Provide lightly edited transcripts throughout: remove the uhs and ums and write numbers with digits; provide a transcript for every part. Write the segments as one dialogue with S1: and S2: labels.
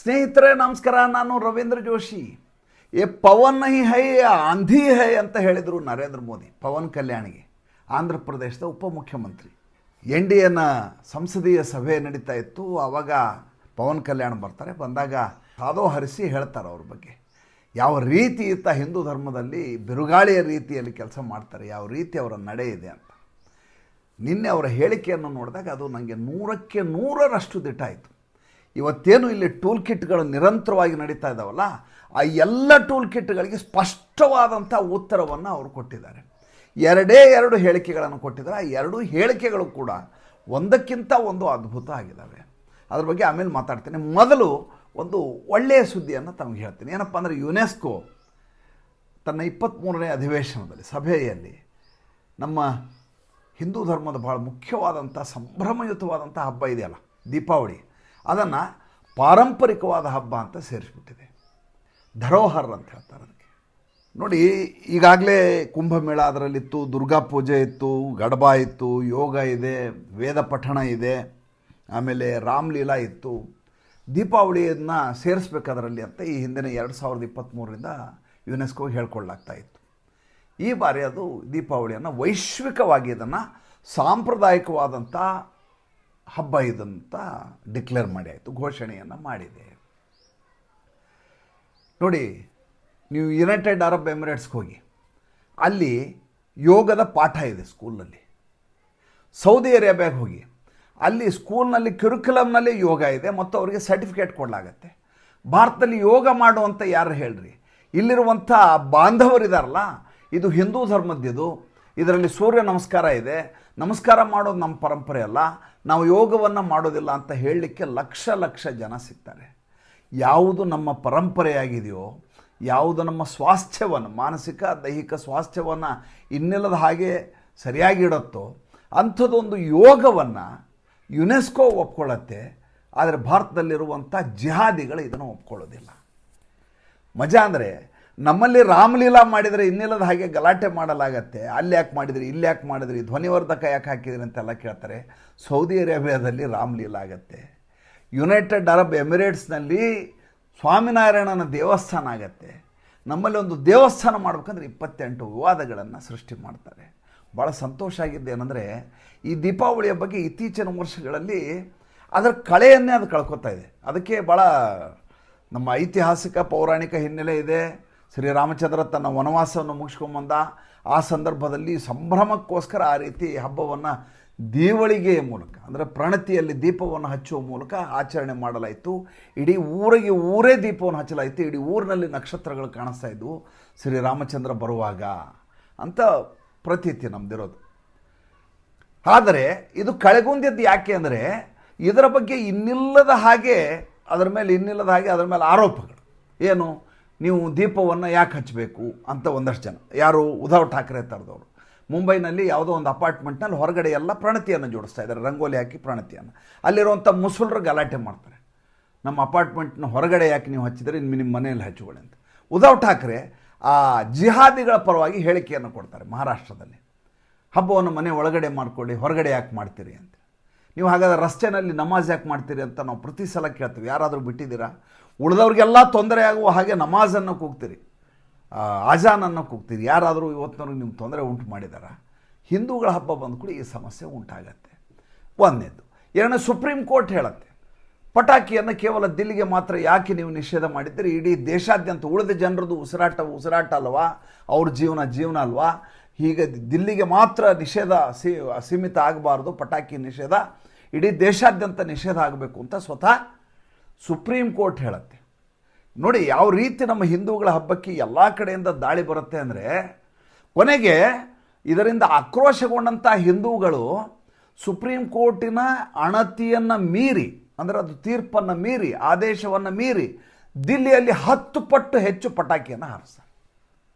S1: ಸ್ನೇಹಿತರೆ ನಮಸ್ಕಾರ. ನಾನು ರವೀಂದ್ರ ಜೋಶಿ. ಪವನ್ ನಹಿ ಹೈ ಆಂಧಿ ಹೈ ಅಂತ ಹೇಳಿದರು ನರೇಂದ್ರ ಮೋದಿ ಪವನ್ ಕಲ್ಯಾಣ್ಗೆ, ಆಂಧ್ರ ಪ್ರದೇಶದ ಉಪಮುಖ್ಯಮಂತ್ರಿ. NDAನ ಸಂಸದೀಯ ಸಭೆ ನಡೀತಾ ಇತ್ತು. ಆವಾಗ ಪವನ್ ಕಲ್ಯಾಣ್ ಬರ್ತಾರೆ. ಬಂದಾಗ ಸಾದೋ ಹರಿಸಿ ಹೇಳ್ತಾರೆ ಅವ್ರ ಬಗ್ಗೆ, ಯಾವ ರೀತಿ ಇತ್ತ ಹಿಂದೂ ಧರ್ಮದಲ್ಲಿ ಬಿರುಗಾಳಿಯ ರೀತಿಯಲ್ಲಿ ಕೆಲಸ ಮಾಡ್ತಾರೆ, ಯಾವ ರೀತಿ ಅವರ ನಡೆ ಇದೆ ಅಂತ. ನಿನ್ನೆ ಅವರ ಹೇಳಿಕೆಯನ್ನು ನೋಡಿದಾಗ ಅದು ನನಗೆ 100ಕ್ಕೆ 100ರಷ್ಟು ದಿಟ್ಟಾಯಿತು. ಇವತ್ತೇನು ಇಲ್ಲಿ ಟೂಲ್ ಕಿಟ್ಗಳು ನಿರಂತರವಾಗಿ ನಡೀತಾ ಇದ್ದಾವಲ್ಲ, ಆ ಎಲ್ಲ ಟೂಲ್ ಕಿಟ್ಗಳಿಗೆ ಸ್ಪಷ್ಟವಾದಂಥ ಉತ್ತರವನ್ನು ಅವರು ಕೊಟ್ಟಿದ್ದಾರೆ. ಎರಡೇ ಎರಡು ಹೇಳಿಕೆಗಳನ್ನು ಕೊಟ್ಟಿದ್ದಾರೆ. ಆ ಎರಡೂ ಹೇಳಿಕೆಗಳು ಕೂಡ ಒಂದಕ್ಕಿಂತ ಒಂದು ಅದ್ಭುತ ಆಗಿದ್ದಾವೆ. ಅದ್ರ ಬಗ್ಗೆ ಆಮೇಲೆ ಮಾತಾಡ್ತೀನಿ. ಮೊದಲು ಒಂದು ಒಳ್ಳೆಯ ಸುದ್ದಿಯನ್ನು ತಮಗೆ ಹೇಳ್ತೀನಿ. ಏನಪ್ಪ ಅಂದರೆ, ಯುನೆಸ್ಕೋ ತನ್ನ 23ನೇ ಅಧಿವೇಶನದಲ್ಲಿ ಸಭೆಯಲ್ಲಿ ನಮ್ಮ ಹಿಂದೂ ಧರ್ಮದ ಭಾಳ ಮುಖ್ಯವಾದಂಥ ಸಂಭ್ರಮಯುತವಾದಂಥ ಹಬ್ಬ ಇದೆಯಲ್ಲ ದೀಪಾವಳಿ, ಅದನ್ನು ಪಾರಂಪರಿಕವಾದ ಹಬ್ಬ ಅಂತ ಸೇರಿಸ್ಬಿಟ್ಟಿದೆ. ಧರೋಹರ್ ಅಂತ ಹೇಳ್ತಾರೆ ಅದಕ್ಕೆ. ನೋಡಿ, ಈಗಾಗಲೇ ಕುಂಭಮೇಳ ಅದರಲ್ಲಿತ್ತು, ದುರ್ಗಾ ಪೂಜೆ ಇತ್ತು, ಗಡ್ಬಾ ಇತ್ತು, ಯೋಗ ಇದೆ, ವೇದ ಪಠಣ ಇದೆ, ಆಮೇಲೆ ರಾಮಲೀಲಾ ಇತ್ತು. ದೀಪಾವಳಿಯನ್ನು ಸೇರಿಸ್ಬೇಕಾದ್ರಲ್ಲಿ ಅಂತ ಈ ಹಿಂದಿನ 2023ರಿಂದ ಯುನೆಸ್ಕೋ ಹೇಳ್ಕೊಳ್ಳಾಗ್ತಾ ಇತ್ತು. ಈ ಬಾರಿ ಅದು ದೀಪಾವಳಿಯನ್ನು ವೈಶ್ವಿಕವಾಗಿ ಇದನ್ನು ಸಾಂಪ್ರದಾಯಿಕವಾದಂಥ ಹಬ್ಬ ಇದಂತ ಡಿಕ್ಲೇರ್ ಮಾಡಿ ಆಯಿತು, ಘೋಷಣೆಯನ್ನು ಮಾಡಿದೆ. ನೋಡಿ, ನೀವು ಯುನೈಟೆಡ್ ಅರಬ್ ಎಮಿರೇಟ್ಸ್ಗೆ ಹೋಗಿ, ಅಲ್ಲಿ ಯೋಗದ ಪಾಠ ಇದೆ ಸ್ಕೂಲ್ನಲ್ಲಿ. ಸೌದಿ ಅರೇಬಿಯಾಗೆ ಹೋಗಿ, ಅಲ್ಲಿ ಸ್ಕೂಲ್ನಲ್ಲಿ ಕ್ಯುರಿಕ್ಯುಲಮ್ನಲ್ಲಿ ಯೋಗ ಇದೆ ಮತ್ತು ಅವರಿಗೆ ಸರ್ಟಿಫಿಕೇಟ್ ಕೊಡಲಾಗತ್ತೆ. ಭಾರತದಲ್ಲಿ ಯೋಗ ಮಾಡುವಂಥ ಯಾರು ಹೇಳ್ರಿ? ಇಲ್ಲಿರುವಂಥ ಬಾಂಧವರಿದಾರಲ್ಲ, ಇದು ಹಿಂದೂ ಧರ್ಮದ್ದಿದು, ಇದರಲ್ಲಿ ಸೂರ್ಯ ನಮಸ್ಕಾರ ಇದೆ, ನಮಸ್ಕಾರ ಮಾಡೋದು ನಮ್ಮ ಪರಂಪರೆ ಅಲ್ಲ, ನಾವು ಯೋಗವನ್ನು ಮಾಡೋದಿಲ್ಲ ಅಂತ ಹೇಳಲಿಕ್ಕೆ ಲಕ್ಷ ಲಕ್ಷ ಜನ ಸಿಗ್ತಾರೆ. ಯಾವುದು ನಮ್ಮ ಪರಂಪರೆಯಾಗಿದೆಯೋ, ಯಾವುದು ನಮ್ಮ ಸ್ವಾಸ್ಥ್ಯವನ್ನು, ಮಾನಸಿಕ ದೈಹಿಕ ಸ್ವಾಸ್ಥ್ಯವನ್ನು ಇನ್ನಿಲ್ಲದ ಹಾಗೆ ಸರಿಯಾಗಿ ಇಡುತ್ತೋ ಅಂಥದ್ದೊಂದು ಯೋಗವನ್ನು ಯುನೆಸ್ಕೋ ಒಪ್ಕೊಳ್ಳುತ್ತೆ. ಆದರೆ ಭಾರತದಲ್ಲಿರುವಂಥ ಜಿಹಾದಿಗಳು ಇದನ್ನು ಒಪ್ಕೊಳ್ಳೋದಿಲ್ಲ. ಮಜಾ ಅಂದರೆ, ನಮ್ಮಲ್ಲಿ ರಾಮಲೀಲಾ ಮಾಡಿದರೆ ಇನ್ನಿಲ್ಲದ ಹಾಗೆ ಗಲಾಟೆ ಮಾಡಲಾಗತ್ತೆ. ಅಲ್ಲಿ ಯಾಕೆ ಮಾಡಿದ್ರಿ, ಇಲ್ಲಿ ಯಾಕೆ ಮಾಡಿದ್ರಿ, ಧ್ವನಿವರ್ಧಕ ಯಾಕೆ ಹಾಕಿದ್ರಿ ಅಂತೆಲ್ಲ ಕೇಳ್ತಾರೆ. ಸೌದಿ ಅರೇಬಿಯಾದಲ್ಲಿ ರಾಮಲೀಲಾ ಆಗತ್ತೆ. ಯುನೈಟೆಡ್ ಅರಬ್ ಎಮಿರೇಟ್ಸ್ನಲ್ಲಿ ಸ್ವಾಮಿನಾರಾಯಣನ ದೇವಸ್ಥಾನ ಆಗತ್ತೆ. ನಮ್ಮಲ್ಲಿ ಒಂದು ದೇವಸ್ಥಾನ ಮಾಡ್ಬೇಕಂದ್ರೆ 28 ವಿವಾದಗಳನ್ನು ಸೃಷ್ಟಿ ಮಾಡ್ತಾರೆ. ಭಾಳ ಸಂತೋಷ ಆಗಿದ್ದೇನೆಂದರೆ, ಈ ದೀಪಾವಳಿಯ ಬಗ್ಗೆ ಇತ್ತೀಚಿನ ವರ್ಷಗಳಲ್ಲಿ ಅದರ ಕಳೆಯನ್ನೇ ಅದು ಕಳ್ಕೊತಾ ಇದೆ. ಅದಕ್ಕೆ ಭಾಳ ನಮ್ಮ ಐತಿಹಾಸಿಕ ಪೌರಾಣಿಕ ಹಿನ್ನೆಲೆ ಇದೆ. ಶ್ರೀರಾಮಚಂದ್ರ ತನ್ನ ವನವಾಸವನ್ನು ಮುಗಿಸ್ಕೊಂಬಂದ ಆ ಸಂದರ್ಭದಲ್ಲಿ ಸಂಭ್ರಮಕ್ಕೋಸ್ಕರ ಆ ರೀತಿ ಹಬ್ಬವನ್ನು ದೀವಳಿಗೆಯ ಮೂಲಕ, ಅಂದರೆ ಪ್ರಣತಿಯಲ್ಲಿ ದೀಪವನ್ನು ಹಚ್ಚುವ ಮೂಲಕ ಆಚರಣೆ ಮಾಡಲಾಯಿತು. ಇಡೀ ಊರಿಗೆ ಊರೇ ದೀಪವನ್ನು ಹಚ್ಚಲಾಯಿತು. ಇಡೀ ಊರಿನಲ್ಲಿ ನಕ್ಷತ್ರಗಳು ಕಾಣಿಸ್ತಾ ಇದ್ವು ಶ್ರೀರಾಮಚಂದ್ರ ಬರುವಾಗ ಅಂತ ಪ್ರತೀತಿ ನಮ್ಮದಿರೋದು. ಆದರೆ ಇದು ಕಳೆಗುಂದಿದ್ದು ಯಾಕೆ ಅಂದರೆ, ಇದರ ಬಗ್ಗೆ ಇನ್ನಿಲ್ಲದ ಹಾಗೆ ಅದರ ಮೇಲೆ ಆರೋಪಗಳು. ಏನು, ನೀವು ದೀಪವನ್ನು ಯಾಕೆ ಹಚ್ಚಬೇಕು ಅಂತ ಒಂದಷ್ಟು ಜನ, ಯಾರು ಉದ್ಧವ್ ಠಾಕ್ರೆ ಥರದವರು, ಮುಂಬೈನಲ್ಲಿ ಯಾವುದೋ ಒಂದು ಅಪಾರ್ಟ್ಮೆಂಟ್ನಲ್ಲಿ ಹೊರಗಡೆ ಎಲ್ಲ ಪ್ರಣತಿಯನ್ನು ಜೋಡಿಸ್ತಾ ಇದ್ದಾರೆ, ರಂಗೋಲಿ ಹಾಕಿ ಪ್ರಣತಿಯನ್ನು. ಅಲ್ಲಿರುವಂಥ ಮುಸಲ್ರು ಗಲಾಟೆ ಮಾಡ್ತಾರೆ, ನಮ್ಮ ಅಪಾರ್ಟ್ಮೆಂಟ್ನ ಹೊರಗಡೆ ಯಾಕೆ ನೀವು ಹಚ್ಚಿದರೆ ನಿಮ್ಮ ಮನೆಯಲ್ಲಿ ಹಚ್ಚುಕೊಳ್ಳಿ ಅಂತ. ಉದ್ಧವ್ ಠಾಕ್ರೆ ಆ ಜಿಹಾದಿಗಳ ಪರವಾಗಿ ಹೇಳಿಕೆಯನ್ನು ಕೊಡ್ತಾರೆ ಮಹಾರಾಷ್ಟ್ರದಲ್ಲಿ. ಹಬ್ಬವನ್ನು ಮನೆ ಒಳಗಡೆ ಮಾಡ್ಕೊಳ್ಳಿ, ಹೊರಗಡೆ ಯಾಕೆ ಮಾಡ್ತೀರಿ ಅಂತ. ನೀವು ಹಾಗಾದರೆ ರಸ್ತೆಯಲ್ಲಿ ನಮಾಜ್ ಯಾಕೆ ಮಾಡ್ತೀರಿ ಅಂತ ನಾವು ಪ್ರತಿ ಸಲ ಕೇಳ್ತೀವಿ. ಯಾರಾದರೂ ಬಿಟ್ಟಿದ್ದೀರಾ? ಉಳಿದವ್ರಿಗೆಲ್ಲ ತೊಂದರೆ ಆಗುವ ಹಾಗೆ ನಮಾಜನ್ನು ಕೂಗ್ತೀರಿ, ಆಜಾನನ್ನು ಕೂಗ್ತೀರಿ. ಯಾರಾದರೂ ಇವತ್ತಿನವ್ರಿಗೆ ನಿಮ್ಗೆ ತೊಂದರೆ ಉಂಟು ಮಾಡಿದಾರ? ಹಿಂದೂಗಳ ಹಬ್ಬ ಬಂದ ಕೂಡ ಈ ಸಮಸ್ಯೆ ಉಂಟಾಗತ್ತೆ. ಒಂದನೇದು. ಎರಡನೇ, ಸುಪ್ರೀಂ ಕೋರ್ಟ್ ಹೇಳುತ್ತೆ, ಪಟಾಕಿಯನ್ನು ಕೇವಲ ದಿಲ್ಲಿಗೆ ಮಾತ್ರ ಯಾಕೆ ನೀವು ನಿಷೇಧ ಮಾಡಿದ್ದೀರಿ? ಇಡೀ ದೇಶಾದ್ಯಂತ ಉಳಿದ ಜನರದ್ದು ಉಸಿರಾಟ ಅಲ್ವಾ, ಅವ್ರ ಜೀವನ ಅಲ್ವಾ? ಹೀಗೆ ದಿಲ್ಲಿಗೆ ಮಾತ್ರ ನಿಷೇಧ ಸೀಮಿತ ಆಗಬಾರ್ದು, ಪಟಾಕಿ ನಿಷೇಧ ಇಡೀ ದೇಶಾದ್ಯಂತ ನಿಷೇಧ ಆಗಬೇಕು ಅಂತ ಸ್ವತಃ ಸುಪ್ರೀಂ ಕೋರ್ಟ್ ಹೇಳುತ್ತೆ. ನೋಡಿ ಯಾವ ರೀತಿ ನಮ್ಮ ಹಿಂದೂಗಳ ಹಬ್ಬಕ್ಕೆ ಎಲ್ಲ ಕಡೆಯಿಂದ ದಾಳಿ ಬರುತ್ತೆ ಅಂದರೆ, ಕೊನೆಗೆ ಇದರಿಂದ ಆಕ್ರೋಶಗೊಂಡಂಥ ಹಿಂದೂಗಳು ಸುಪ್ರೀಂ ಕೋರ್ಟಿನ ಅಣತಿಯನ್ನು ಮೀರಿ, ಅಂದರೆ ಅದು ತೀರ್ಪನ್ನು ಮೀರಿ, ಆದೇಶವನ್ನು ಮೀರಿ ದಿಲ್ಲಿಯಲ್ಲಿ 10 ಪಟ್ಟು ಹೆಚ್ಚು ಪಟಾಕಿಯನ್ನು ಹಾರಿಸ್ತಾರೆ.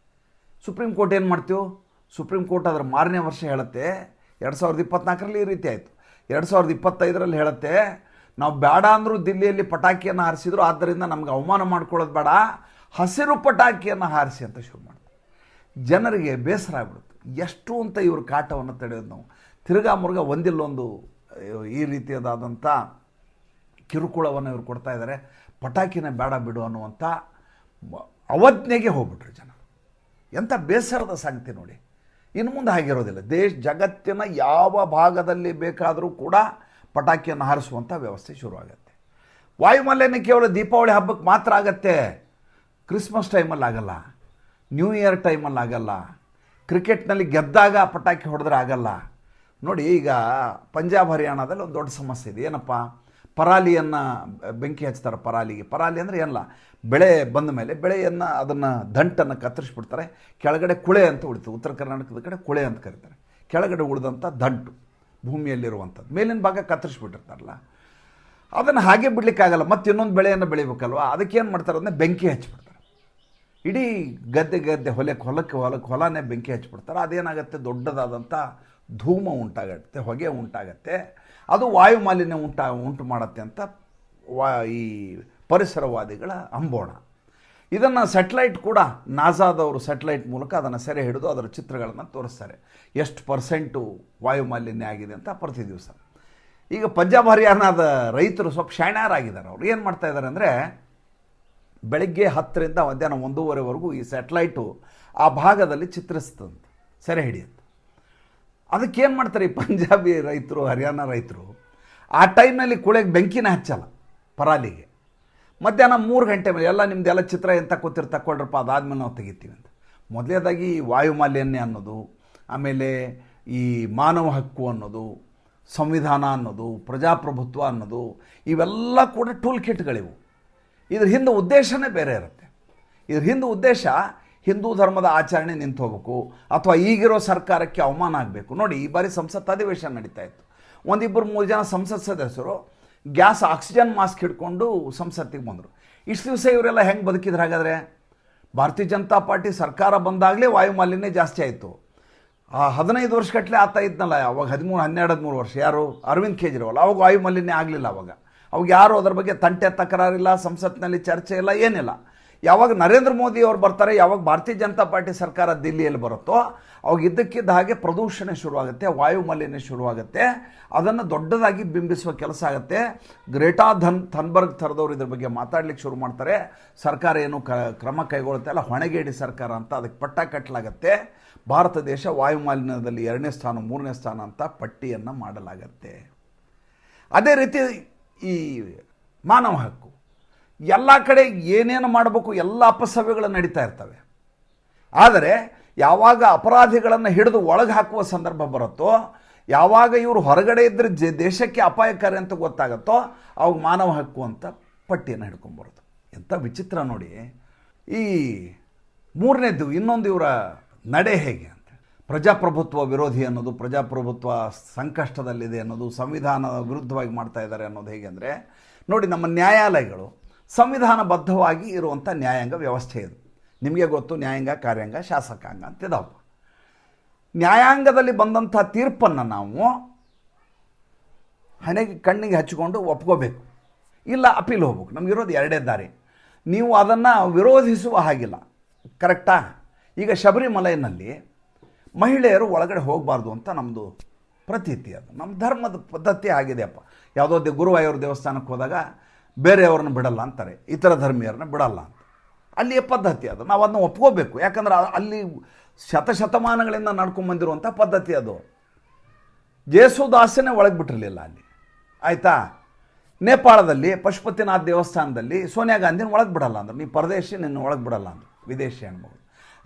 S1: ಸುಪ್ರೀಂ ಕೋರ್ಟ್ ಏನು ಮಾಡ್ತೀವಿ? ಸುಪ್ರೀಂ ಕೋರ್ಟ್ ಅದರ ಮಾರನೇ ವರ್ಷ ಹೇಳುತ್ತೆ, 2024ರಲ್ಲಿ ಈ ರೀತಿ ಆಯಿತು. 2025ರಲ್ಲಿ ಹೇಳುತ್ತೆ, ನಾವು ಬೇಡ ಅಂದರೂ ದಿಲ್ಲಿಯಲ್ಲಿ ಪಟಾಕಿಯನ್ನು ಹಾರಿಸಿದ್ರು, ಆದ್ದರಿಂದ ನಮ್ಗೆ ಅವಮಾನ ಮಾಡ್ಕೊಳ್ಳೋದು ಬೇಡ, ಹಸಿರು ಪಟಾಕಿಯನ್ನು ಹಾರಿಸಿ ಅಂತ ಶುರು ಮಾಡ್ತಾರೆ. ಜನರಿಗೆ ಬೇಸರ ಆಗ್ಬಿಡುತ್ತೆ. ಎಷ್ಟು ಅಂತ ಇವ್ರ ಕಾಟವನ್ನು ತಡೆಯೋದು ನಾವು. ತಿರ್ಗಾ ಮುರುಗ ಒಂದಿಲ್ಲೊಂದು ಈ ರೀತಿಯಾದಂಥ ಕಿರುಕುಳವನ್ನು ಇವರು ಕೊಡ್ತಾ ಇದ್ದಾರೆ. ಪಟಾಕಿನ ಬೇಡ ಬಿಡು ಅನ್ನುವಂಥ ಅವಜ್ಞೆಗೆ ಹೋಗ್ಬಿಟ್ರು ಜನ. ಎಂಥ ಬೇಸರದ ಸಂಗತಿ ನೋಡಿ. ಇನ್ನು ಮುಂದೆ ಆಗಿರೋದಿಲ್ಲ. ಜಗತ್ತಿನ ಯಾವ ಭಾಗದಲ್ಲಿ ಬೇಕಾದರೂ ಕೂಡ ಪಟಾಕಿಯನ್ನು ಹಾರಿಸುವಂಥ ವ್ಯವಸ್ಥೆ ಶುರುವಾಗತ್ತೆ. ವಾಯುಮಾಲಿನ್ಯ ಕೇವಲ ದೀಪಾವಳಿ ಹಬ್ಬಕ್ಕೆ ಮಾತ್ರ ಆಗತ್ತೆ. ಕ್ರಿಸ್ಮಸ್ ಟೈಮಲ್ಲಿ ಆಗಲ್ಲ, ನ್ಯೂ ಇಯರ್ ಟೈಮಲ್ಲಿ ಆಗಲ್ಲ, ಕ್ರಿಕೆಟ್ನಲ್ಲಿ ಗೆದ್ದಾಗ ಪಟಾಕಿ ಹೊಡೆದ್ರೆ ಆಗಲ್ಲ. ನೋಡಿ, ಈಗ ಪಂಜಾಬ್ ಹರಿಯಾಣದಲ್ಲಿ ಒಂದು ದೊಡ್ಡ ಸಮಸ್ಯೆ ಇದೆ. ಏನಪ್ಪ, ಪರಾಲಿಯನ್ನು ಬೆಂಕಿ ಹಚ್ತಾರೆ. ಪರಾಲಿ ಅಂದರೆ ಏನಲ್ಲ, ಬೆಳೆ ಬಂದ ಮೇಲೆ ಬೆಳೆಯನ್ನು ಅದನ್ನು ದಂಟನ್ನು ಕತ್ತರಿಸ್ಬಿಡ್ತಾರೆ. ಕೆಳಗಡೆ ಕುಳೆ ಅಂತ ಉಳಿತು. ಉತ್ತರ ಕರ್ನಾಟಕದ ಕಡೆ ಕುಳೆ ಅಂತ ಕರೀತಾರೆ. ಕೆಳಗಡೆ ಉಳಿದಂಥ ದಂಟು ಭೂಮಿಯಲ್ಲಿರುವಂಥದ್ದು, ಮೇಲಿನ ಭಾಗ ಕತ್ತರಿಸ್ಬಿಟ್ಟಿರ್ತಾರಲ್ಲ, ಅದನ್ನು ಹಾಗೆ ಬಿಡಲಿಕ್ಕಾಗಲ್ಲ. ಮತ್ತು ಇನ್ನೊಂದು ಬೆಳೆಯನ್ನು ಬೆಳಿಬೇಕಲ್ವ, ಅದಕ್ಕೇನು ಮಾಡ್ತಾರೆ ಅಂದರೆ ಬೆಂಕಿ ಹಚ್ಚಿಬಿಡ್ತಾರೆ. ಇಡೀ ಗದ್ದೆ ಹೊಲನೇ ಬೆಂಕಿ ಹಚ್ಚಿಬಿಡ್ತಾರೆ. ಅದೇನಾಗುತ್ತೆ, ದೊಡ್ಡದಾದಂಥ ಧೂಮ ಉಂಟಾಗತ್ತೆ, ಹೊಗೆ ಉಂಟಾಗತ್ತೆ. ಅದು ವಾಯು ಮಾಲಿನ್ಯ ಉಂಟು ಮಾಡುತ್ತೆ ಅಂತ ಈ ಪರಿಸರವಾದಿಗಳ ಅಂಬೋಣ. ಇದನ್ನು ಸ್ಯಾಟಲೈಟ್ ಕೂಡ, ನಾಸಾದವರು ಸ್ಯಾಟಲೈಟ್ ಮೂಲಕ ಅದನ್ನು ಸೆರೆ ಹಿಡಿದು ಅದರ ಚಿತ್ರಗಳನ್ನು ತೋರಿಸ್ತಾರೆ, ಎಷ್ಟು ಪರ್ಸೆಂಟು ವಾಯು ಮಾಲಿನ್ಯ ಆಗಿದೆ ಅಂತ ಪ್ರತಿ ದಿವಸ. ಈಗ ಪಂಜಾಬ್ ಹರಿಯಾಣದ ರೈತರು ಸ್ವಲ್ಪ ಶಾಣ್ಯಾರಾಗಿದ್ದಾರೆ. ಅವ್ರು ಏನು ಮಾಡ್ತಾ ಇದ್ದಾರೆ ಅಂದರೆ, ಬೆಳಗ್ಗೆ 10ರಿಂದ ಮಧ್ಯಾಹ್ನ 1:30ವರೆಗೂ ಈ ಸ್ಯಾಟಲೈಟು ಆ ಭಾಗದಲ್ಲಿ ಚಿತ್ರಿಸ್ತಂತೆ, ಸೆರೆ ಹಿಡಿಯುತ್ತೆ. ಅದಕ್ಕೇನು ಮಾಡ್ತಾರೆ ಈ ಪಂಜಾಬಿ ರೈತರು, ಹರಿಯಾಣ ರೈತರು, ಆ ಟೈಮ್ನಲ್ಲಿ ಕುಳೆಗೆ ಬೆಂಕಿನ ಹಚ್ಚಲ್ಲ ಪರಾಲಿಗೆ. ಮಧ್ಯಾಹ್ನ 3 ಗಂಟೆ ಮೇಲೆ ಎಲ್ಲ ನಿಮ್ಮದೆಲ್ಲ ಚಿತ್ರ ಎಂತ ಕೂತಿರು ತಗೊಳ್ರಪ್ಪ, ಅದಾದಮೇಲೆ ನಾವು ತೆಗಿತೀವಿ ಅಂತ. ಮೊದಲನೇದಾಗಿ ವಾಯು ಮಾಲಿನ್ಯ ಅನ್ನೋದು, ಆಮೇಲೆ ಈ ಮಾನವ ಹಕ್ಕು ಅನ್ನೋದು, ಸಂವಿಧಾನ ಅನ್ನೋದು, ಪ್ರಜಾಪ್ರಭುತ್ವ ಅನ್ನೋದು, ಇವೆಲ್ಲ ಕೂಡ ಟೂಲ್ ಕಿಟ್ಗಳಿವು. ಇದ್ರ ಹಿಂದೆ ಉದ್ದೇಶನೇ ಬೇರೆ ಇರುತ್ತೆ. ಇದ್ರ ಹಿಂದೆ ಉದ್ದೇಶ ಹಿಂದೂ ಧರ್ಮದ ಆಚರಣೆ ನಿಂತು ಹೋಗಬೇಕು, ಅಥವಾ ಈಗಿರೋ ಸರ್ಕಾರಕ್ಕೆ ಅವಮಾನ ಆಗಬೇಕು. ನೋಡಿ, ಈ ಬಾರಿ ಸಂಸತ್ ಅಧಿವೇಶನ ನಡೀತಾ ಇತ್ತು. 1-2-3 ಜನ ಸಂಸತ್ ಸದಸ್ಯರು ಗ್ಯಾಸ್ ಆಕ್ಸಿಜನ್ ಮಾಸ್ಕ್ ಹಿಡ್ಕೊಂಡು ಸಂಸತ್ತಿಗೆ ಬಂದರು. ಇಷ್ಟು ದಿವಸ ಇವರೆಲ್ಲ ಹೆಂಗೆ ಬದುಕಿದ್ರು ಹಾಗಾದರೆ? ಭಾರತೀಯ ಜನತಾ ಪಾರ್ಟಿ ಸರ್ಕಾರ ಬಂದಾಗಲೇ ವಾಯು ಮಾಲಿನ್ಯ ಜಾಸ್ತಿ ಆಯಿತು. 15 ವರ್ಷಗಟ್ಟಲೆ ಆಗ್ತಾ ಇದ್ನಲ್ಲ, ಅವಾಗ 13 ವರ್ಷ. ಯಾರು? ಅರವಿಂದ್ ಕೇಜ್ರಿವಾಲ್. ಅವಾಗ ವಾಯು ಮಾಲಿನ್ಯ ಆಗಲಿಲ್ಲ. ಅವಾಗ ಯಾರು ಅದರ ಬಗ್ಗೆ ತಂಟೆ ತಕರಾರಿಲ್ಲ, ಸಂಸತ್ನಲ್ಲಿ ಚರ್ಚೆ ಇಲ್ಲ, ಏನಿಲ್ಲ. ಯಾವಾಗ ನರೇಂದ್ರ ಮೋದಿ ಅವರು ಬರ್ತಾರೆ, ಯಾವಾಗ ಭಾರತೀಯ ಜನತಾ ಪಾರ್ಟಿ ಸರ್ಕಾರ ದಿಲ್ಲಿಯಲ್ಲಿ ಬರುತ್ತೋ, ಅವಾಗ ಇದ್ದಕ್ಕಿದ್ದ ಹಾಗೆ ಪ್ರದೂಷಣೆ ಶುರುವಾಗುತ್ತೆ, ವಾಯು ಮಾಲಿನ್ಯ ಶುರುವಾಗುತ್ತೆ. ಅದನ್ನು ದೊಡ್ಡದಾಗಿ ಬಿಂಬಿಸುವ ಕೆಲಸ ಆಗುತ್ತೆ. ಗ್ರೇಟಾ ಥನ್ಬರ್ಗ್ ಥರದವರು ಇದ್ರ ಬಗ್ಗೆ ಮಾತಾಡ್ಲಿಕ್ಕೆ ಶುರು ಮಾಡ್ತಾರೆ. ಸರ್ಕಾರ ಏನು ಕ್ರಮ ಕೈಗೊಳ್ಳುತ್ತೆ ಅಲ್ಲ, ಹೊಣೆಗೇಡಿ ಸರ್ಕಾರ ಅಂತ ಅದಕ್ಕೆ ಪಟ್ಟ ಕಟ್ಟಲಾಗತ್ತೆ. ಭಾರತ ದೇಶ ವಾಯು ಮಾಲಿನ್ಯದಲ್ಲಿ 2ನೇ ಸ್ಥಾನ 3ನೇ ಸ್ಥಾನ ಅಂತ ಪಟ್ಟಿಯನ್ನು ಮಾಡಲಾಗತ್ತೆ. ಅದೇ ರೀತಿ ಈ ಮಾನವ ಹಕ್ಕು, ಎಲ್ಲ ಕಡೆ ಏನೇನು ಮಾಡಬೇಕು ಎಲ್ಲ ಅಪಸವ್ಯಗಳು ನಡೀತಾ ಇರ್ತವೆ. ಆದರೆ ಯಾವಾಗ ಅಪರಾಧಿಗಳನ್ನು ಹಿಡಿದು ಒಳಗೆ ಹಾಕುವ ಸಂದರ್ಭ ಬರುತ್ತೋ, ಯಾವಾಗ ಇವರು ಹೊರಗಡೆ ಇದ್ದರೆ ದೇಶಕ್ಕೆ ಅಪಾಯಕಾರಿ ಅಂತ ಗೊತ್ತಾಗುತ್ತೋ, ಅವಾಗ ಮಾನವ ಹಕ್ಕು ಅಂತ ಪಟ್ಟಿಯನ್ನು ಹಿಡ್ಕೊಂಬರೋದು. ಎಂಥ ವಿಚಿತ್ರ ನೋಡಿ. ಈ 3ನೇದು ಇನ್ನೊಂದು ಇವರ ನಡೆ ಹೇಗೆ ಅಂತ, ಪ್ರಜಾಪ್ರಭುತ್ವ ವಿರೋಧಿ ಅನ್ನೋದು, ಪ್ರಜಾಪ್ರಭುತ್ವ ಸಂಕಷ್ಟದಲ್ಲಿದೆ ಅನ್ನೋದು, ಸಂವಿಧಾನದ ವಿರುದ್ಧವಾಗಿ ಮಾಡ್ತಾ ಇದ್ದಾರೆ ಅನ್ನೋದು ಹೇಗೆ ಅಂದರೆ, ನೋಡಿ, ನಮ್ಮ ನ್ಯಾಯಾಲಯಗಳು ಸಂವಿಧಾನಬದ್ಧವಾಗಿ ಇರುವಂಥ ನ್ಯಾಯಾಂಗ ವ್ಯವಸ್ಥೆ ಇದು. ನಿಮಗೆ ಗೊತ್ತು, ನ್ಯಾಯಾಂಗ, ಕಾರ್ಯಾಂಗ, ಶಾಸಕಾಂಗ ಅಂತಿದಾವಪ್ಪ. ನ್ಯಾಯಾಂಗದಲ್ಲಿ ಬಂದಂಥ ತೀರ್ಪನ್ನು ನಾವು ಕಣ್ಣಿಗೆ ಹಚ್ಚಿಕೊಂಡು ಒಪ್ಕೋಬೇಕು, ಇಲ್ಲ ಅಪೀಲ್ ಹೋಗ್ಬೇಕು. ನಮಗಿರೋದು 2 ದಾರಿ. ನೀವು ಅದನ್ನು ವಿರೋಧಿಸುವ ಹಾಗಿಲ್ಲ, ಕರೆಕ್ಟಾ? ಈಗ ಶಬರಿಮಲೆಯಲ್ಲಿ ಮಹಿಳೆಯರು ಒಳಗಡೆ ಹೋಗಬಾರ್ದು ಅಂತ ನಮ್ಮದು ಪ್ರತೀತಿ, ಅದು ನಮ್ಮ ಧರ್ಮದ ಪದ್ಧತಿ ಆಗಿದೆಯಪ್ಪ. ಯಾವುದೋ ಗುರುವಾಯೂರು ದೇವಸ್ಥಾನಕ್ಕೆ ಹೋದಾಗ ಬೇರೆಯವ್ರನ್ನ ಬಿಡಲ್ಲ ಅಂತಾರೆ, ಇತರ ಧರ್ಮೀಯರನ್ನ ಬಿಡಲ್ಲ ಅಂತ. ಅಲ್ಲಿಯ ಪದ್ಧತಿ ಅದು, ನಾವು ಅದನ್ನ ಒಪ್ಕೋಬೇಕು. ಯಾಕಂದ್ರೆ ಅಲ್ಲಿ ಶತಶತಮಾನಗಳಿಂದ ನಡ್ಕೊಂಡ್ಬಂದಿರುವಂಥ ಪದ್ಧತಿ ಅದು. ಜೇಸುದಾಸನೇ ಒಳಗೆ ಬಿಟ್ಟಿರಲಿಲ್ಲ ಅಲ್ಲಿ, ಆಯಿತಾ? ನೇಪಾಳದಲ್ಲಿ ಪಶುಪತಿನಾಥ್ ದೇವಸ್ಥಾನದಲ್ಲಿ ಸೋನಿಯಾ ಗಾಂಧಿನ ಒಳಗೆ ಬಿಡಲ್ಲ ಅಂದ್ರೆ, ನೀವು ಪರದೇಶಿ, ನಿನ್ನ ಒಳಗೆ ಬಿಡಲ್ಲ ಅಂದ್ರೆ, ವಿದೇಶಿ ಅನ್ಬೋದು.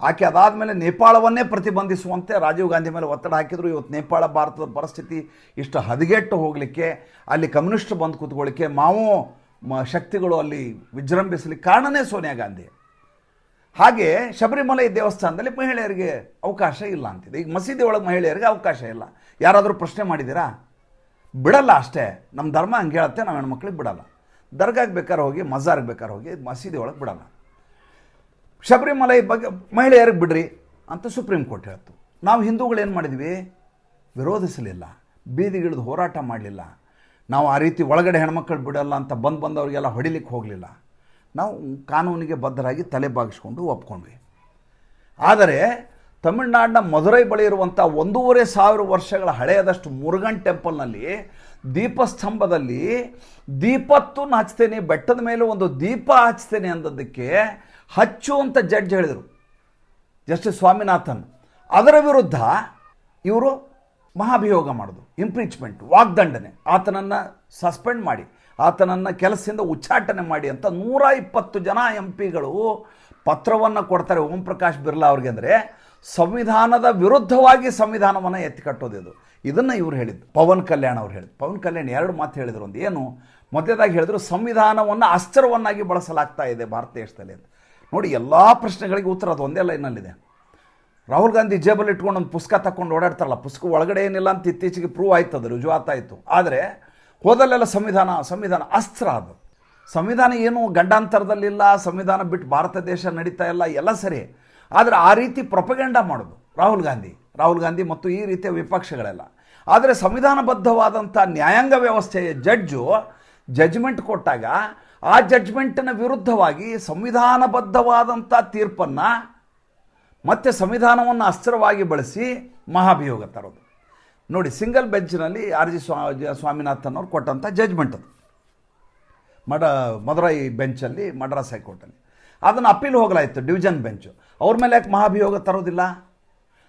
S1: ಆಕೆ ಅದಾದಮೇಲೆ ನೇಪಾಳವನ್ನೇ ಪ್ರತಿಬಂಧಿಸುವಂತೆ ರಾಜೀವ್ ಗಾಂಧಿ ಮೇಲೆ ಒತ್ತಡ ಹಾಕಿದ್ರು. ಇವತ್ತು ನೇಪಾಳ ಭಾರತದ ಪರಿಸ್ಥಿತಿ ಇಷ್ಟು ಹದಗೆಟ್ಟು ಹೋಗಲಿಕ್ಕೆ, ಅಲ್ಲಿ ಕಮ್ಯುನಿಸ್ಟ್ ಬಂದು ಕೂತ್ಕೊಳ್ಳಿಕ್ಕೆ, ಮಾವೋ ಶಕ್ತಿಗಳು ಅಲ್ಲಿ ವಿಜೃಂಭಿಸಲಿಕ್ಕೆ ಕಾರಣನೇ ಸೋನಿಯಾ ಗಾಂಧಿ. ಹಾಗೆ ಶಬರಿಮಲೆ ದೇವಸ್ಥಾನದಲ್ಲಿ ಮಹಿಳೆಯರಿಗೆ ಅವಕಾಶ ಇಲ್ಲ ಅಂತಿದೆ. ಈಗ ಮಸೀದಿ ಒಳಗೆ ಮಹಿಳೆಯರಿಗೆ ಅವಕಾಶ ಇಲ್ಲ. ಯಾರಾದರೂ ಪ್ರಶ್ನೆ ಮಾಡಿದ್ದೀರಾ? ಬಿಡಲ್ಲ ಅಷ್ಟೇ. ನಮ್ಮ ಧರ್ಮ ಹಂಗೆ ಹೇಳುತ್ತೆ, ನಾವು ಹೆಣ್ಮಕ್ಳಿಗೆ ಬಿಡಲ್ಲ. ದರ್ಗಾಗೆ ಬೇಕಾದ್ರೆ ಹೋಗಿ, ಮಜಾರ್ಗೆ ಬೇಕಾದ್ರೆ ಹೋಗಿ, ಮಸೀದಿ ಒಳಗೆ ಬಿಡಲ್ಲ. ಶಬರಿಮಲೆ ಬಗ್ಗೆ ಮಹಿಳೆಯರಿಗೆ ಬಿಡ್ರಿ ಅಂತ ಸುಪ್ರೀಂ ಕೋರ್ಟ್ ಹೇಳ್ತು. ನಾವು ಹಿಂದೂಗಳು ಏನು ಮಾಡಿದ್ವಿ? ವಿರೋಧಿಸಲಿಲ್ಲ, ಬೀದಿಗಿಳಿದು ಹೋರಾಟ ಮಾಡಲಿಲ್ಲ. ನಾವು ಆ ರೀತಿ ಒಳಗಡೆ ಹೆಣ್ಮಕ್ಳು ಬಿಡಲ್ಲ ಅಂತ ಬಂದವರಿಗೆಲ್ಲ ಹೊಡಿಲಿಕ್ಕೆ ಹೋಗಲಿಲ್ಲ. ನಾವು ಕಾನೂನಿಗೆ ಬದ್ಧರಾಗಿ ತಲೆ ಬಾಗಿಸ್ಕೊಂಡು ಒಪ್ಕೊಂಡ್ವಿ. ಆದರೆ ತಮಿಳುನಾಡಿನ ಮಧುರೈ ಬಳಿ ಇರುವಂಥ 1,500 ವರ್ಷಗಳ ಹಳೆಯದಷ್ಟು ಮುರುಗನ್ ಟೆಂಪಲ್ನಲ್ಲಿ ದೀಪಸ್ತಂಭದಲ್ಲಿ ದೀಪತ್ತನ್ನು ಹಚ್ತೇನೆ, ಬೆಟ್ಟದ ಮೇಲೆ ಒಂದು ದೀಪ ಹಚ್ತೇನೆ ಅಂದದ್ದಕ್ಕೆ ಹಚ್ಚು ಅಂತ ಜಡ್ಜ್ ಹೇಳಿದರು, ಜಸ್ಟಿಸ್ ಸ್ವಾಮಿನಾಥನ್. ಅದರ ವಿರುದ್ಧ ಇವರು ಮಹಾಭಿಯೋಗ ಮಾಡೋದು, ಇಂಪೀಚ್ಮೆಂಟ್, ವಾಗ್ದಂಡನೆ, ಆತನನ್ನು ಸಸ್ಪೆಂಡ್ ಮಾಡಿ, ಆತನನ್ನು ಕೆಲಸದಿಂದ ಉಚ್ಚಾಟನೆ ಮಾಡಿ ಅಂತ 120 ಜನ MP ಗಳು ಪತ್ರವನ್ನು ಕೊಡ್ತಾರೆ ಓಂ ಪ್ರಕಾಶ್ ಬಿರ್ಲಾ ಅವ್ರಿಗೆ. ಅಂದರೆ ಸಂವಿಧಾನದ ವಿರುದ್ಧವಾಗಿ ಸಂವಿಧಾನವನ್ನು ಎತ್ತಿಕಟ್ಟೋದು. ಇದನ್ನು ಇವರು ಹೇಳಿದ್ದು, ಪವನ್ ಕಲ್ಯಾಣ್ ಅವ್ರು ಹೇಳಿದ್ದು. ಪವನ್ ಕಲ್ಯಾಣ್ 2 ಮಾತು ಹೇಳಿದರು. ಒಂದು ಏನು ಮೊದಲೇದಾಗಿ ಹೇಳಿದ್ರು, ಸಂವಿಧಾನವನ್ನು ಅಸ್ತ್ರವನ್ನಾಗಿ ಬಳಸಲಾಗ್ತಾ ಇದೆ ಭಾರತ ದೇಶದಲ್ಲಿ ಅಂತ. ನೋಡಿ, ಎಲ್ಲ ಪ್ರಶ್ನೆಗಳಿಗೆ ಉತ್ತರ ಅದು ಒಂದೇ ಲೈನಲ್ಲಿದೆ. ರಾಹುಲ್ ಗಾಂಧಿ ಜೇಬಲ್ಲಿ ಇಟ್ಕೊಂಡು ಒಂದು ಪುಸ್ತಕ ತಗೊಂಡು ಓಡಾಡ್ತಾರಲ್ಲ, ಪುಸ್ತಕ ಒಳಗಡೆ ಏನಿಲ್ಲ ಅಂತ ಇತ್ತೀಚೆಗೆ ಪ್ರೂವ್ ಆಯ್ತು, ಅದು ರುಜುವಾತಾಯಿತು. ಆದರೆ ಹೋದಲ್ಲೆಲ್ಲ ಸಂವಿಧಾನ ಅಸ್ತ್ರ. ಅದು ಸಂವಿಧಾನ ಏನು ಗಂಡಾಂತರದಲ್ಲಿಲ್ಲ, ಸಂವಿಧಾನ ಬಿಟ್ಟು ಭಾರತ ದೇಶ ನಡೀತಾ ಇಲ್ಲ, ಎಲ್ಲ ಸರಿ. ಆದರೆ ಆ ರೀತಿ ಪ್ರೊಪಗಂಡ ಮಾಡೋದು ರಾಹುಲ್ ಗಾಂಧಿ ಮತ್ತು ಈ ರೀತಿಯ ವಿಪಕ್ಷಗಳೆಲ್ಲ. ಆದರೆ ಸಂವಿಧಾನಬದ್ಧವಾದಂಥ ನ್ಯಾಯಾಂಗ ವ್ಯವಸ್ಥೆಯ ಜಡ್ಜ್ಮೆಂಟ್ ಕೊಟ್ಟಾಗ ಆ ಜಡ್ಜ್ಮೆಂಟಿನ ವಿರುದ್ಧವಾಗಿ ಸಂವಿಧಾನಬದ್ಧವಾದಂಥ ತೀರ್ಪನ್ನು ಮತ್ತೆ ಸಂವಿಧಾನವನ್ನು ಅಸ್ತ್ರವಾಗಿ ಬಳಸಿ ಮಹಾಭಿಯೋಗ ತರೋದು. ನೋಡಿ, ಸಿಂಗಲ್ ಬೆಂಚ್ನಲ್ಲಿ RG ಸ್ವಾಮಿನಾಥನ್ ಅವ್ರು ಕೊಟ್ಟಂಥ ಜಡ್ಜ್ಮೆಂಟ್ ಅದು, ಮದುರೈ ಬೆಂಚಲ್ಲಿ, ಮಡ್ರಾಸ್ ಹೈಕೋರ್ಟಲ್ಲಿ. ಅದನ್ನು ಅಪೀಲ್ ಹೋಗಲಾಯಿತು, ಡಿವಿಷನ್ ಬೆಂಚು. ಅವ್ರ ಮೇಲೆ ಯಾಕೆ ಮಹಾಭಿಯೋಗ ತರೋದಿಲ್ಲ?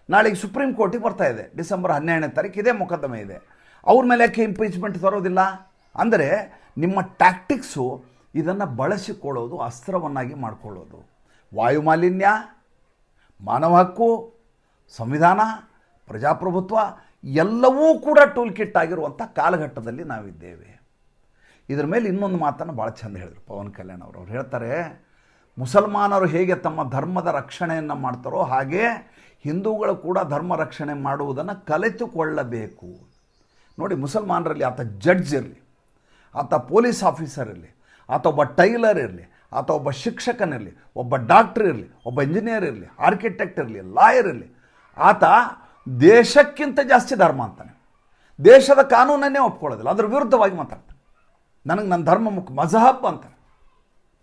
S1: ನಾಳೆಗೆ ಸುಪ್ರೀಂ ಕೋರ್ಟಿಗೆ ಬರ್ತಾ ಇದೆ, ಡಿಸೆಂಬರ್ 12ನೇ ತಾರೀಕು ಇದೇ ಮೊಕದ್ದಮೆ ಇದೆ. ಅವ್ರ ಮೇಲೆ ಯಾಕೆ ಇಂಪೀಚ್ಮೆಂಟ್ ತರೋದಿಲ್ಲ? ಅಂದರೆ ನಿಮ್ಮ ಟ್ಯಾಕ್ಟಿಕ್ಸು ಇದನ್ನು ಬಳಸಿಕೊಳ್ಳೋದು, ಅಸ್ತ್ರವನ್ನಾಗಿ ಮಾಡಿಕೊಳ್ಳೋದು. ವಾಯುಮಾಲಿನ್ಯ, ಮಾನವ ಹಕ್ಕು, ಸಂವಿಧಾನ, ಪ್ರಜಾಪ್ರಭುತ್ವ ಎಲ್ಲವೂ ಕೂಡ ಟೂಲ್ ಕಿಟ್ ಆಗಿರುವಂಥ ಕಾಲಘಟ್ಟದಲ್ಲಿ ನಾವಿದ್ದೇವೆ. ಇದರ ಮೇಲೆ ಇನ್ನೊಂದು ಮಾತನ್ನು ಭಾಳ ಚೆಂದ ಹೇಳಿದರು ಪವನ್ ಕಲ್ಯಾಣ್ ಅವರು. ಅವ್ರು ಹೇಳ್ತಾರೆ, ಮುಸಲ್ಮಾನರು ಹೇಗೆ ತಮ್ಮ ಧರ್ಮದ ರಕ್ಷಣೆಯನ್ನು ಮಾಡ್ತಾರೋ ಹಾಗೆ ಹಿಂದೂಗಳು ಕೂಡ ಧರ್ಮ ರಕ್ಷಣೆ ಮಾಡುವುದನ್ನು ಕಲಿತುಕೊಳ್ಳಬೇಕು. ನೋಡಿ, ಮುಸಲ್ಮಾನರಲ್ಲಿ ಆತ ಜಡ್ಜ್ ಇರಲಿ, ಆತ ಪೊಲೀಸ್ ಆಫೀಸರ್ ಇರಲಿ, ಆತ ಒಬ್ಬ ಟೈಲರ್ ಇರಲಿ, ಆತ ಒಬ್ಬ ಶಿಕ್ಷಕನಿರಲಿ, ಒಬ್ಬ ಡಾಕ್ಟರ್ ಇರಲಿ, ಒಬ್ಬ ಇಂಜಿನಿಯರ್ ಇರಲಿ, ಆರ್ಕಿಟೆಕ್ಟ್ ಇರಲಿ, ಲಾಯರ್ ಇರಲಿ, ಆತ ದೇಶಕ್ಕಿಂತ ಜಾಸ್ತಿ ಧರ್ಮ ಅಂತಾನೆ. ದೇಶದ ಕಾನೂನನ್ನೇ ಒಪ್ಕೊಳ್ಳೋದಿಲ್ಲ, ಅದರ ವಿರುದ್ಧವಾಗಿ ಮಾತಾಡ್ತಾನೆ. ನನಗೆ ನನ್ನ ಧರ್ಮ ಮುಖ್ಯ, ಮಜಹಬ್ ಅಂತಾರೆ.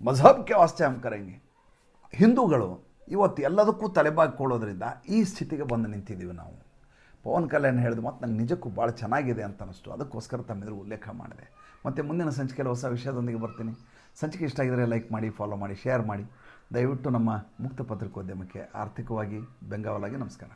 S1: ಮಜಹಬ್ಗೆ ವಾಸ್ತೆ ಹಮ್ ಕರೆಂಗೆ. ಹಿಂದೂಗಳು ಇವತ್ತು ಎಲ್ಲದಕ್ಕೂ ತಲೆಬಾಗಿಕೊಳ್ಳೋದ್ರಿಂದ ಈ ಸ್ಥಿತಿಗೆ ಬಂದು ನಿಂತಿದ್ದೀವಿ ನಾವು. ಪವನ್ ಕಲ್ಯಾಣ್ ಹೇಳಿದ ಮತ್ತು ನನಗೆ ನಿಜಕ್ಕೂ ಭಾಳ ಚೆನ್ನಾಗಿದೆ ಅಂತ ಅನ್ನಿಸ್ತು, ಅದಕ್ಕೋಸ್ಕರ ತಮ್ಮೆದುರು ಉಲ್ಲೇಖ ಮಾಡಿದೆ. ಮತ್ತು ಮುಂದಿನ ಸಂಚಿಕೆಯಲ್ಲಿ ಹೊಸ ವಿಷಯದೊಂದಿಗೆ ಬರ್ತೀನಿ. ಸಂಚಿಕೆ ಇಷ್ಟ ಆಗಿದರೆ ಲೈಕ್ ಮಾಡಿ, ಫಾಲೋ ಮಾಡಿ, ಶೇರ್ ಮಾಡಿ. ದಯವಿಟ್ಟು ನಮ್ಮ ಮುಕ್ತ ಪತ್ರಿಕೋದ್ಯಮಕ್ಕೆ ಆರ್ಥಿಕವಾಗಿ ಬೆಂಗಾವಲಾಗಿ ನಮಸ್ಕಾರ.